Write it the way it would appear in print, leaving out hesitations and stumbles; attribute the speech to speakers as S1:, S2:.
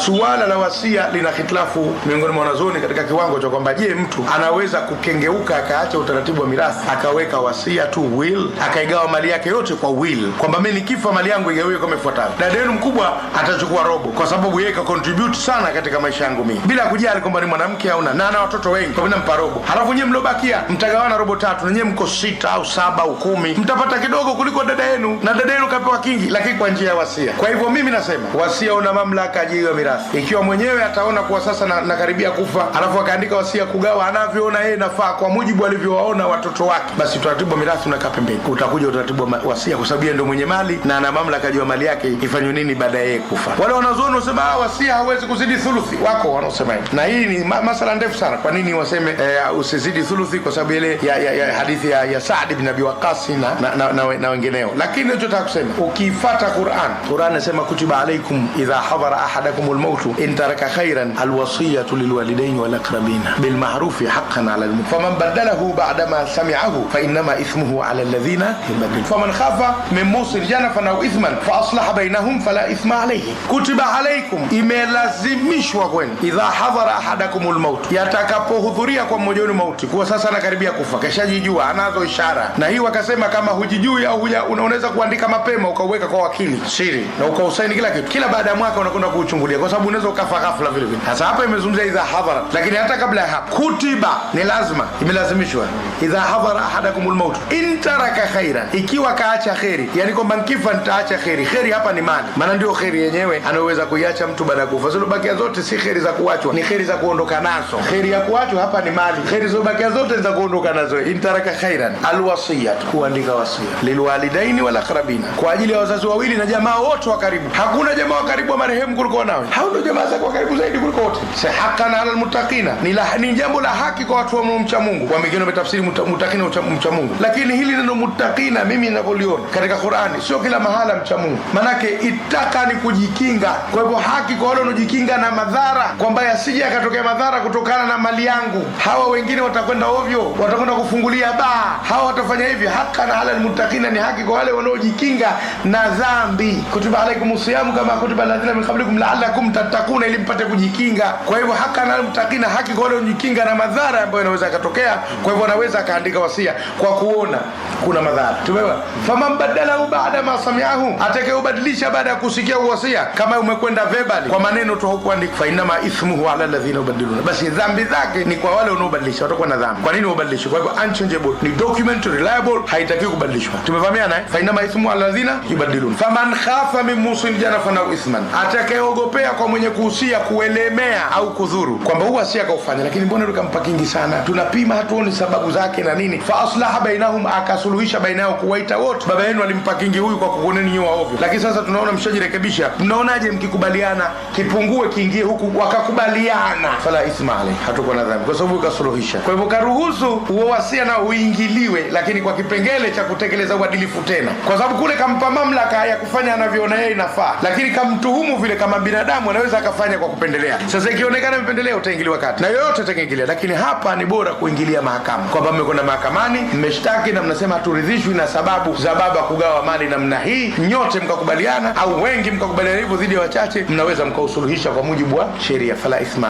S1: Suala la wasia lina hitilafu miongoni mwa wanazuoni katika kiwango cha kwamba je, mtu anaweza kukengeuka akaacha utaratibu wa mirathi akaweka wasia tu, will, akaigawa mali yake yote kwa will, kwamba mimi nikifa mali yangu igawiwe kama ifuatavyo. Dada yenu mkubwa atachukua robo kwa sababu yeye ka contribute sana katika maisha yangu mimi, bila kujali kwamba ni mwanamke au na ana watoto wengi, kwa mimi nampa robo. Halafu nyinyi mlobakia mtagawana robo tatu, na nyinyi mko 6 au 7 au 10, mtapata kidogo kuliko dada yenu, na dada yenu kapewa kingi, lakini kwa njia ya wasia. Kwa hivyo mimi nasema wasia una mamlaka juu ya mirathi. Ikiwa mwenyewe ataona kuwa sasa nakaribia kufa, alafu akaandika wasia kugawa anavyoona yeye nafaa kwa mujibu alivyowaona watoto wake, basi utaratibu wa mirathi unakaa pembeni. Utakuja utaratibu wa wasia, kwa sababu yeye ndio mwenye mali na ana mamlaka juu ya mali yake ifanywe nini baada ya yeye kufa. Wale wanazuoni wasema wasia hauwezi kuzidi thuluthi, wako wanaosema hivi, na hii ni masala ndefu sana. Kwa nini waseme usizidi thuluthi? Kwa sababu ile ya hadithi ya Saad ibn Abi Waqqas na wengineo. Lakini ninachotaka kusema, ukifuata Qur'an inasema kutiba alaykum idha hadara ahadakumul maut in taraka khairan alwasiyatu lilwalidayn wal aqrabina bil ma'ruf haqqan 'ala al-mu'min faman badalahu ba'da ma sami'ahu fa innama ithmuhu 'ala alladhina yubadilun faman khafa min musin janafan aw ithman fa aslaha bainahum fala ithma alayhi. Kutiba alaykum, imelazimishwa kwenu, idha hadara ahadakumul maut, yatakapohudhuria kwa mmoja wenu mauti, kwa sasa anakaribia kufa, kashajijua, anazo ishara. Na hii wakasema kama hujijui au unaweza kuandika mapema ukauweka kwa wakili siri na ukausaini kila kitu, kila baada ya mwaka unakwenda kuuchungulia, kwa sababu unaweza ukafa ghafla vile vile. Sasa hapa imezungumzia idha hadhara, lakini hata kabla ya hapo kutiba ni lazima, imelazimishwa idha hadhara ahadakumul maut in taraka khairan, ikiwa kaacha khairi, yani kwamba nikifa nitaacha khairi. Khairi hapa ni mali, maana ndio khairi yenyewe anaweza kuiacha mtu baada ya kufa. Zilizobakia zote si khairi za kuachwa, ni khairi za kuondoka nazo. Khairi ya kuachwa hapa ni mali, khairi zilizobakia zote za kuondoka nazo. In taraka khairan alwasiyatu, kuandika wasia lilwalidaini wal aqrabina, kwa ajili ya wazazi wawili na jamaa wote wa karibu. Hakuna jamaa wa karibu wa marehemu kuliko wanawe, hao ndio jamaa zake wa karibu zaidi kuliko wote. Haqqan 'ala almuttaqina, ni jambo la haki kwa watu wa mcha Mungu. Kwa mingine umetafsiri muttaqina mcha Mungu, lakini hili neno muttaqina mimi ninapoliona katika Qur'ani sio kila mahala mcha Mungu, manake itaka ni kujikinga. Kwa hivyo haki kwa wale wanaojikinga na madhara, kwamba yasije yakatokea madhara kutokana na mali yangu. Hawa wengine watakwenda ovyo, watakwenda kufungulia baa, hawa watafanya hivi. Haqqan 'ala almuttaqina ni haki kwa wale wanaojikinga na dhambi. Kutiba alaykumus siyam kama kutiba alladhina min qablikum la'allakum tattaquna, ili mpate kujikinga. Kwa hivyo haqqan 'ala almuttaqina, haki kwa wale wanaojikinga na madhara ambayo yanaweza kutokea. Kwa hivyo anaweza akaandika wasia kwa kuona kuna madhara. Tumeona faman badalahu ba'da ma sami'ahu, atakayeubadilisha baada ya kusikia wasia, kama umekwenda verbally kwa maneno tu hukuandika, fa inma ithmuhu 'ala alladhina yubadiluna, basi dhambi zake ni kwa wale wanaobadilisha, watakuwa na dhambi. Kwa nini ubadilishe? Kwa hivyo unchangeable, ni document reliable, haitaki kubadilishwa. Tumevamiana fa inma ithmuhu 'ala alladhina yubadiluna. Faman khafa min musin janafan aw ithman, atakayeogopea kwa mwenye kuhusia kuelemea au kudhuru, kwamba huwa si akaufanya, lakini mbona tukampa kingi sana, tunapima hatuoni sababu zake na nini, fa aslaha bainahum, akasuluhisha baina yao, kuwaita wote, baba yenu alimpa kingi huyu kwa kukuneni nyoa ovyo, lakini sasa tunaona mshajirekebisha, mnaonaje mkikubaliana kipungue kiingie huku, wakakubaliana, fala ithma alayhi, hatakuwa na dhambi kwa sababu kasuluhisha. Kwa hivyo karuhusu huo wasia na uingiliwe, lakini kwa kipengele cha kutekeleza uadilifu tena, kwa sababu kule kampa mamlaka ya kufanya anavyoona yeye inafaa, lakini kamtuhumu vile kama binadamu anaweza akafanya kwa kupendelea. Sasa ikionekana mpendelea, utaingiliwa kati na yoyote ataingilia, lakini hapa ni bora kuingilia mahakama, kwamba mmekwenda mahakamani mmeshtaki na mnasema haturidhishwi na sababu za baba kugawa mali namna hii, nyote mkakubaliana au wengi mkakubaliana hivyo dhidi ya wachache, mnaweza mkausuluhisha kwa mujibu wa sheria, fala ithma.